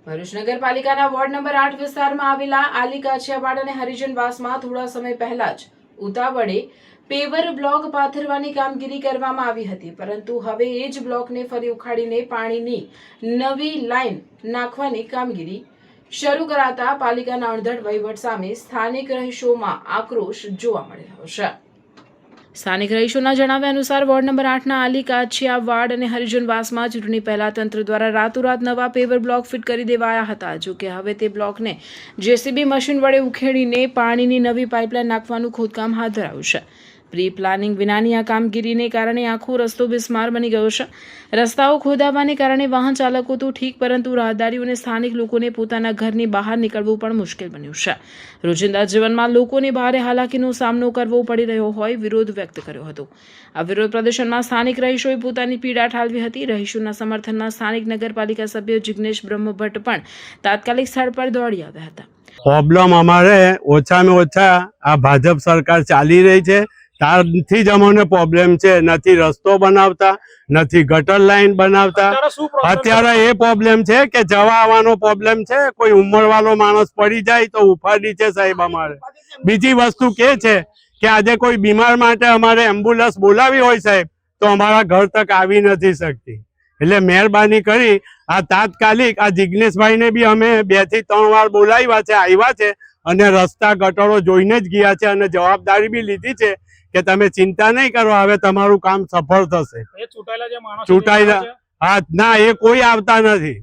ભરૂચ નગરપાલિકાના ward number 8 વિસ્તારમાં આવેલા આલી કાછિયાવાડ અને હરિજનવાસમાં થોડા સમય પહેલા જ ઉતાવળે પેવર બ્લોક પાથરવાની કામગીરી કરવામાં આવી હતી, પરંતુ હવે એ જ બ્લોકને ફરી ઉખાડીને પાણીની નવી લાઈન નાખવાની કામગીરી શરૂ કરાતા પાલિકાના અણધડ વહીવટ સામે સ્થાનિક રહીશોમાં આક્રોશ જોવા મળી રહ્યો છે। સ્થાનિક રહીશોના જણાવ્યા અનુસાર વોર્ડ નંબર 8ના આલી કાછિયાવાડ અને હરિજનવાસમાં ચૂંટણી પહેલા તંત્ર દ્વારા રાતોરાત નવા પેવર બ્લોક ફિટ કરી દેવાયા હતા। જો કે હવે તે બ્લોકને જેસીબી મશીન વડે ઉખેડીને પાણીની નવી પાઇપલાઇન નાખવાનું ખોદકામ હાથ ધરાયું છે। પ્રી પ્લાનિંગ વિનાની આ કામગીરીને કારણે આખો રસ્તો બિસ્માર બની ગયો છે। રસ્તાઓ ખોદાવાને કારણે વાહન ચાલકો તો ઠીક, પરંતુ રાહદારીઓ અને સ્થાનિક લોકોને પોતાના ઘરની બહાર નીકળવું પણ મુશ્કેલ બન્યું છે। રોજિંદા જીવનમાં લોકોને ભારે હાલાકીનો સામનો કરવો પડી રહ્યો હોય વિરોધ વ્યક્ત કર્યો હતો। આ વિરોધ પ્રદર્શનમાં સ્થાનિક રહીશોએ પોતાની પીડા ઠાલવી હતી। રહીશોના સમર્થનમાં સ્થાનિક નગરપાલિકા સભ્ય જિગ્નેશ બ્રહ્મભટ્ટ પણ તાત્કાલિક સ્થળ પર દોડી આવ્યા હતા। પ્રોબ્લેમ અમારે ઓછામાં ઓછા આ ભાજપ સરકાર ચાલી રહી છે ત્યારથી જ અમને પ્રોબ્લેમ છે। નથી રસ્તો બનાવતા, નથી ગટર લાઈન બનાવતા। અત્યારે એ પ્રોબ્લેમ છે કે જવા આવવાનો પ્રોબ્લેમ છે। કોઈ ઉંમરવાળો માણસ પડી જાય તો ઉપાડી છે સાહેબ અમારે। બીજી વસ્તુ કે છે કે આજે કોઈ બીમાર માટે અમારે એમ્બ્યુલન્સ બોલાવી હોય સાહેબ તો અમારા ઘર તક આવી નથી શકતી। એટલે મહેરબાની કરી આ તાત્કાલિક આ જિગ્નેશભાઈને બી અમે 2 થી 3 વાર બોલાવ્યા છે, આવ્યા છે અને રસ્તા ગટરો જોઈને જ ગયા છે અને જવાબદારી બી લીધી છે કે તમે ચિંતા નહીં કરો, હવે તમારું કામ સફળ થશે। ચૂંટાયેલા હા ના એ કોઈ આવતા નથી।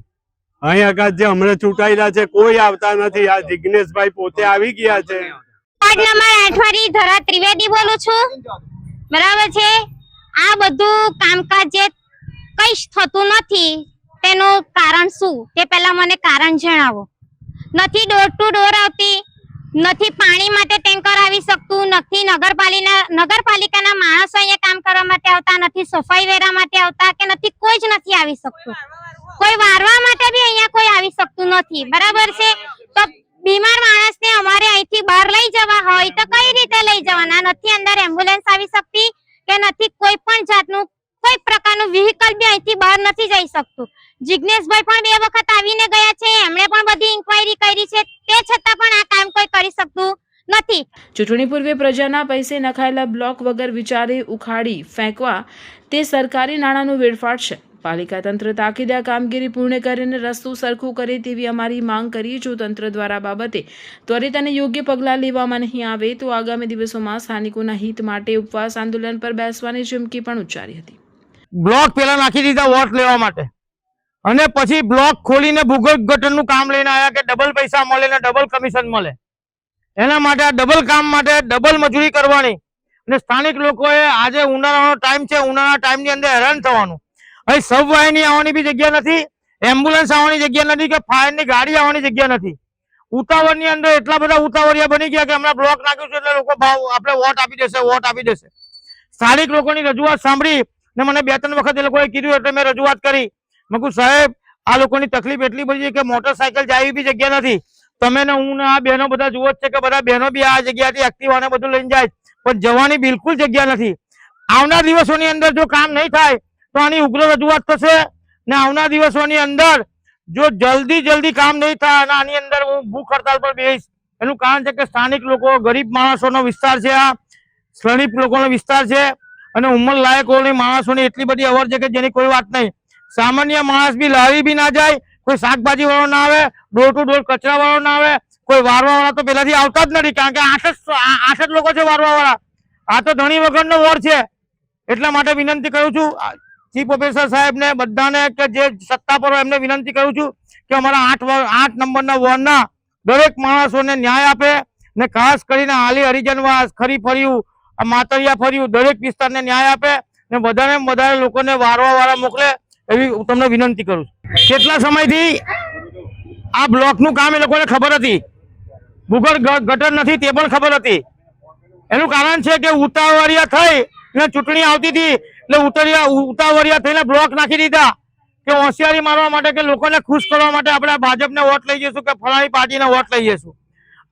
અહીં આગળ જે હમણાં ચૂંટાયેલા છે કોઈ આવતા નથી। આ જિગ્નેશભાઈ પોતે આવી ગયા છે। વોર્ડ નંબર 8 વાળી ધરા ત્રિવેદી બોલું છું, બરાબર છે। આ બધું કામકાજ જે કઈ થતું નથી તેનું કારણ શું તે પહેલા મને કારણ જણાવો। નથી ડોર ટુ ડોર આવતી, નથી પાણી માટે ટેન્કર આવી શકતું, નથી નગરપાલિકાના માણસો અહીંયા કામ કરવા માટે આવતા, નથી સફાઈ વેરા માટે આવતા, કે નથી કોઈ જ નથી આવી શકતું। કોઈ વારવા માટે બી અહીંયા કોઈ આવી શકતું નથી, બરાબર છે। તો બીમાર માણસને અમારે અહીંથી બહાર લઈ જવા હોય તો કઈ રીતે લઈ જવાના? નથી અંદર એમ્બ્યુલન્સ આવી શકતી કે નથી કોઈ પણ જાતનું કોઈ પ્રકારનું વ્હીકલ બી અહીંથી બહાર નથી જઈ શકતું। જિગ્નેશભાઈ પણ 2 વખત આવીને ગયા છે, એમણે પણ બધી ઇન્ક્વાયરી કરી છે, તે છતાં પણ આ કામ કોઈ કરી શકતું નથી। ચૂંટણી પૂર્વે પ્રજાના પૈસે નખાયેલા બ્લોક વગર વિચારે ઉખાડી ફેંકવા તે સરકારી નાણાંનો વેડફાટ છે। પાલિકા તંત્ર તાકીદે આ કામગીરી પૂર્ણ કરીને રસ્તું સરખું કરે તેવી અમારી માંગ કરી। જો તંત્ર દ્વારા બાબતે ત્વરિત અને યોગ્ય પગલાં લેવામાં નહીં આવે તો આગામી દિવસોમાં સ્થાનિકોના હિત માટે ઉપવાસ આંદોલન પર બેસવાની ચીમકી પણ ઉચ્ચારી હતી। બ્લોક પેલા નાખી દીધા વોટ લેવા માટે અને પછી બ્લોક ખોલીને ભૂગર્ભ ગટરનું કામ લઈને આવ્યા કે ડબલ પૈસા મળે ને ડબલ કમિશન મળે। એના માટે આ ડબલ કામ માટે ડબલ મજૂરી કરવાની અને સ્થાનિક લોકોએ આજે ઉનાળાનો ટાઈમ છે, ઉનાળાના ટાઈમની અંદર હેરાન થવાનું। અહીં સબવાહિની આવવાની બી જગ્યા નથી, એમ્બ્યુલન્સ આવવાની જગ્યા નથી કે ફાયરની ગાડી આવવાની જગ્યા નથી। ઉતાવળની અંદર એટલા બધા ઉતાવળિયા બની ગયા કે હમણાં બ્લોક નાખ્યું છે એટલે લોકો આપણે વોટ આપી દેશે। સ્થાનિક લોકોની રજૂઆત સાંભળી ને મને 2-3 વખત એ લોકોએ કીધું એટલે મેં રજૂઆત કરી। મેં કહ્યું સાહેબ આ લોકોની તકલીફ એટલી બધી છે કે મોટરસાયકલ જાય બી જગ્યા નથી। તમે ને હું ને આ બહેનો બધા જુઓ જ છે કે બધા બહેનો બી આ જગ્યાથી એક્ટિવાને બધું લઈને જાય, પણ જવાની બિલકુલ જગ્યા નથી। આવનાર દિવસોની અંદર જો કામ નહીં થાય તો આની ઉગ્ર રજૂઆત થશે ને આવનાર દિવસોની અંદર જો જલ્દી કામ નહીં થાય અને આની અંદર હું ભૂખ હડતાલ પર બેસીશ। એનું કારણ છે કે સ્થાનિક લોકો, ગરીબ માણસોનો વિસ્તાર છે, આ શ્રમિક લોકોનો વિસ્તાર છે અને ઉંમર લાયકોની માણસોની એટલી બધી અવર છે કે જેની કોઈ વાત નહીં। સામાન્ય માણસ બી લારી બી ના જાય, કોઈ શાકભાજી વાળો ના આવે, ડોર ટુ ડોર કચરા વાળો ના આવે, કોઈ વારવા વાળા તો પેલાથી આવતા જ નથી, કારણ કે 8 જ લોકો છે વારવા વાળા। આ તો ધણી વગરનો વોર્ડ છે। એટલા માટે વિનંતી કરું છું ચીફ ઓફિસર સાહેબને, બધાને કે જે સત્તા પર એમને વિનંતી કરું છું કે અમારા 8 નંબરના વોર્ડના દરેક માણસોને ન્યાય આપે ને ખાસ કરીને આલી હરિજનવાસ, ખરી ફર્યું, માતરિયા ફર્યું, દરેક વિસ્તારને ન્યાય આપે ને વધારે લોકોને વારવા વાળા મોકલે એવી હું તમને વિનંતી કરું છું। કેટલા સમયથી આ બ્લોકનું કામ એ લોકોને ખબર હતી, ભૂગર્ભ ગટર નથી તે પણ ખબર હતી। એનું કારણ છે કે ઉતાવળિયા થઈ ને ચૂંટણી આવતી હતી એટલે ઉતાવળિયા થઈને બ્લોક નાખી દીધા કે હોશિયારી મારવા માટે કે લોકોને ખુશ કરવા માટે આપણે ભાજપને વોટ લઈ જઈશું કે ફલાણી પાર્ટીને વોટ લઈ જઈશું।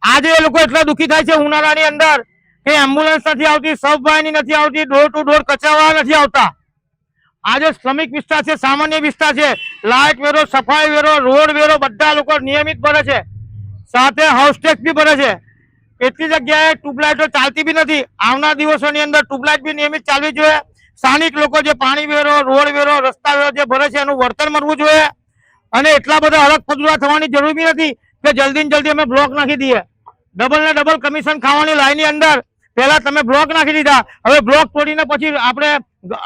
આજે એ લોકો એટલા દુઃખી થાય છે ઉનાળાની અંદર કે એમ્બ્યુલન્સ નથી આવતી, સબવાહિની નથી આવતી, ડોર ટુ ડોર કચરાવાળા નથી આવતા। આ જે શ્રમિક વિસ્તાર છે, સામાન્ય વિસ્તાર છે, લાઇટ વેરો, સફાઈ વેરો, રોડ વેરો બધા લોકો નિયમિત ભરે છે, સાથે હાઉસ ટેક્સ બી ભરે છે. કેટલી જગ્યાએ ટ્યુબલાઇટો ચાલતી બી નથી. આવનાર દિવસોની અંદર ટ્યુબલાઇટ બી નિયમિત ચાલવી જોઈએ. સ્થાનિક લોકો જે પાણી વેરો, રોડ વેરો, રસ્તા વેરો જે ભરે છે એનું વળતર મળવું જોઈએ. અને એટલા બધા હરખ ફદુરા થવાની જરૂર બી નથી કે જલ્દી ને જલ્દી અમે બ્લોક નાખી દઈએ. ડબલ ને ડબલ કમિશન ખાવાની લાઈનની અંદર પહેલા તમે બ્લોક નાખી દીધા, હવે બ્લોક તોડીને પછી આપણે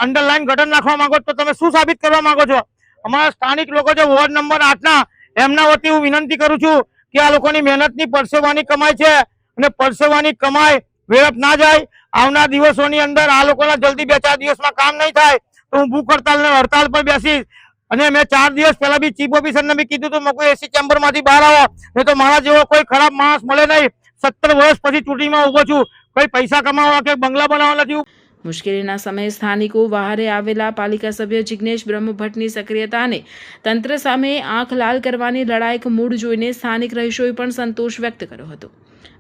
અંડરલાઈન ગટર નાખવા માંગો તો તમે શું સાબિત કરવા માંગો છો? અમારા સ્થાનિક લોકો જે વોર્ડ નંબર 8ના એમના વતી હું વિનંતી કરું છું કે આ લોકોની મહેનતની પરસેવાની કમાઈ છે અને પરસેવાની કમાઈ વેડફ ના જાય. આવનાર દિવસોની અંદર આ લોકોના જલ્દી 2-4 દિવસમાં કામ નહીં થાય તો હું ભૂખ હડતાલ ને હડતાલ પર બેસીશ. અને મેં 4 દિવસ પહેલા બી ચીફ ઓફિસરને બી કીધું હતું મેં એસી ચેમ્બર માંથી બહાર આવો, નહીં તો મારા જેવો કોઈ ખરાબ માણસ મળે નહીં. 17 વર્ષ પછી ચૂંટણીમાં ઉભો છું, કોઈ પૈસા કમાવા કે બંગલા બનાવવા નથી. મુશ્કેલીના સમયે સ્થાનિકો વહારે આવેલા પાલિકા સભ્ય જિગ્નેશ બ્રહ્મભટ્ટની સક્રિયતા અને તંત્ર સામે આંખ લાલ કરવાની લડાયક મૂડ જોઈને સ્થાનિક રહીશોએ પણ સંતોષ વ્યક્ત કર્યો હતો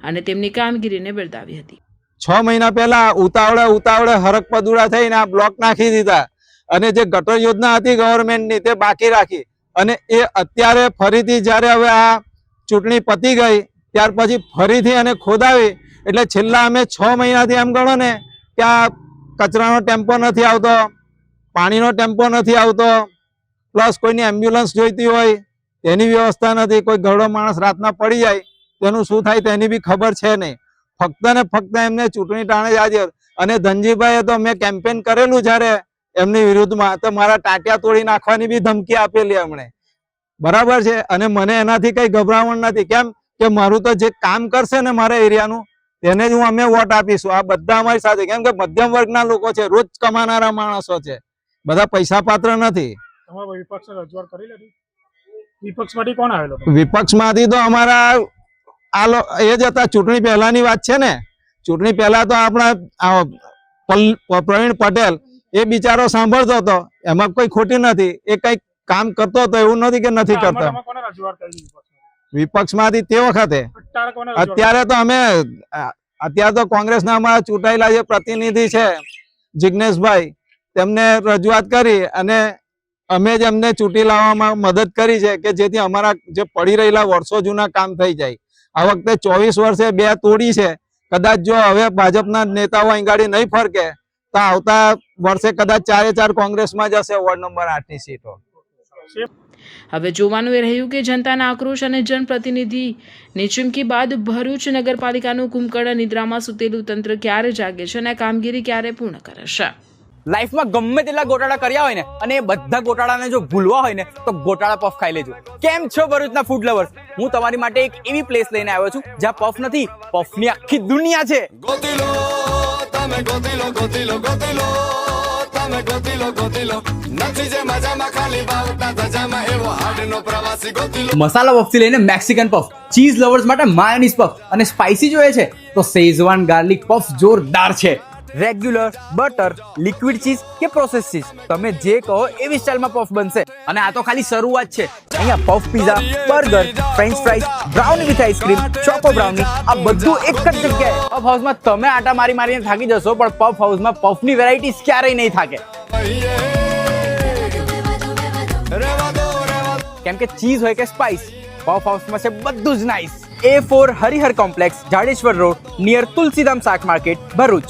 અને તેમની કામગીરીને બિરદાવી હતી. 6 મહિના પહેલા ઉતાવળે હરખ પદુડા થઈને આ બ્લોક નાખી દીધા અને જે ગટર યોજના હતી ગવર્મેન્ટની તે બાકી રાખી અને એ અત્યારે ફરીથી જ્યારે હવે આ ચૂંટણી પતી ગઈ ત્યાર પછી ફરીથી અને ખોદાવી એટલે છેલ્લા અમે 6 મહિનાથી એમ ગણો ને કે આ કચરાનો ટેમ્પો નથી આવતો, પાણીનો ટેમ્પો નથી આવતો, પ્લસ કોઈની એમ્બ્યુલન્સ જોઈતી હોય તેની વ્યવસ્થા નથી. કોઈ ઘરડો માણસ રાતના પડી જાય તેનું શું થાય તેની બી ખબર છે નહીં. ફક્ત ને ફક્ત એમને ચૂંટણી ટાણે જ હાજર. અને ધનજીભાઈએ તો મેં કેમ્પેન કરેલું જ્યારે એમની વિરુદ્ધમાં તો મારા ટાંટિયા તોડી નાખવાની બી ધમકી આપેલી એમણે. બરાબર છે. અને મને એનાથી કઈ ગભરામણ નથી. કેમ કે મારું તો જે કામ કરશે ને મારા એરિયાનું તેને જ અમે વોટ આપીશું. આ બધા અમારી સાથે, કેમ કે મધ્યમ વર્ગના લોકો છે, રોજ કમાનારા માણસો છે, બધા પૈસા પાત્ર નથી. વિપક્ષમાંથી તો અમારા એ જ હતા. ચૂંટણી પહેલાની વાત છે ને, ચૂંટણી પહેલા તો આપણા પ્રવીણ પટેલ એ બિચારો સાંભળતો હતો, એમાં કોઈ ખોટી નથી. એ કઈ કામ કરતો હતો, એવું નથી કે નથી કરતો. વિપક્ષમાંથી તે વખતે અત્યારે તો કોંગ્રેસના અમારા ચૂંટાયેલા જે પ્રતિનિધિ છે જિગ્નેશભાઈ, તેમને રજૂઆત કરી અને અમે જ એમને ચૂંટી લાવવામાં મદદ કરી છે કે જેથી અમારા જે પડી રહેલા વર્ષો જૂના કામ થઈ જાય. આ વખતે 24 વર્ષે 2 તોડી છે. કદાચ જો હવે ભાજપના નેતાઓ અહીં ગાડી નહીં ફરકે તો આવતા વર્ષે કદાચ 4-4 કોંગ્રેસમાં જશે વોર્ડ નંબર 8ની સીટો. હવે જોવાનું એ રહ્યું કે જનતાના આક્રોશ અને જનપ્રતિનિધિની ચીમકી બાદ ભરૂચ નગરપાલિકાનું કુંભકર્ણ નિદ્રામાં સૂતેલું તંત્ર ક્યારે જાગે છે અને કામગીરી ક્યારે પૂર્ણ કરે છે. લાઈફમાં ગમે તેટલા ગોટાળા કર્યા હોય ને અને એ બધા ગોટાળાને જો ભૂલવા હોય ને તો ગોટાળા પફ ખાઈ લેજો. કેમ છો ભરૂચના ફૂડ લવર્સ? હું તમારી માટે એક એવી પ્લેસ લઈને આવ્યો છું જ્યાં પફ નથી, પફની આખી દુનિયા છે. મસાલા પફ થી લઈને મેક્સિકન પફ, ચીઝ લવર્સ માટે માયોનીઝ પફ અને સ્પાઇસી જોઈએ છે તો શેઝવાન ગાર્લિક પફ જોરદાર છે. રેગ્યુલર, બટર, લિક્વિડ ચીઝ કે પ્રોસેસ ચીઝ, તમે જે કહો એવી સ્ટાઇલમાં પફ બનશે. અને આ તો ખાલી શરૂઆત છે. અહીંયા puff pizza, burger, French fries, brownie with ice cream, choco brownie, આ બધું એક જ જગ્યાએ. પફ હાઉસમાં તમે આટા મારીને થાકી જશો, પણ પફ હાઉસમાં પફની વેરાયટીઝ ક્યારેય નહીં થાકે. કેમ કે ચીઝ હોય કે સ્પાઇસ, પફ હાઉસમાં છે બધું જ nice. A4 Harihar complex, Jadeshwar road, near Tulsidham શાક માર્કેટ, ભરૂચ.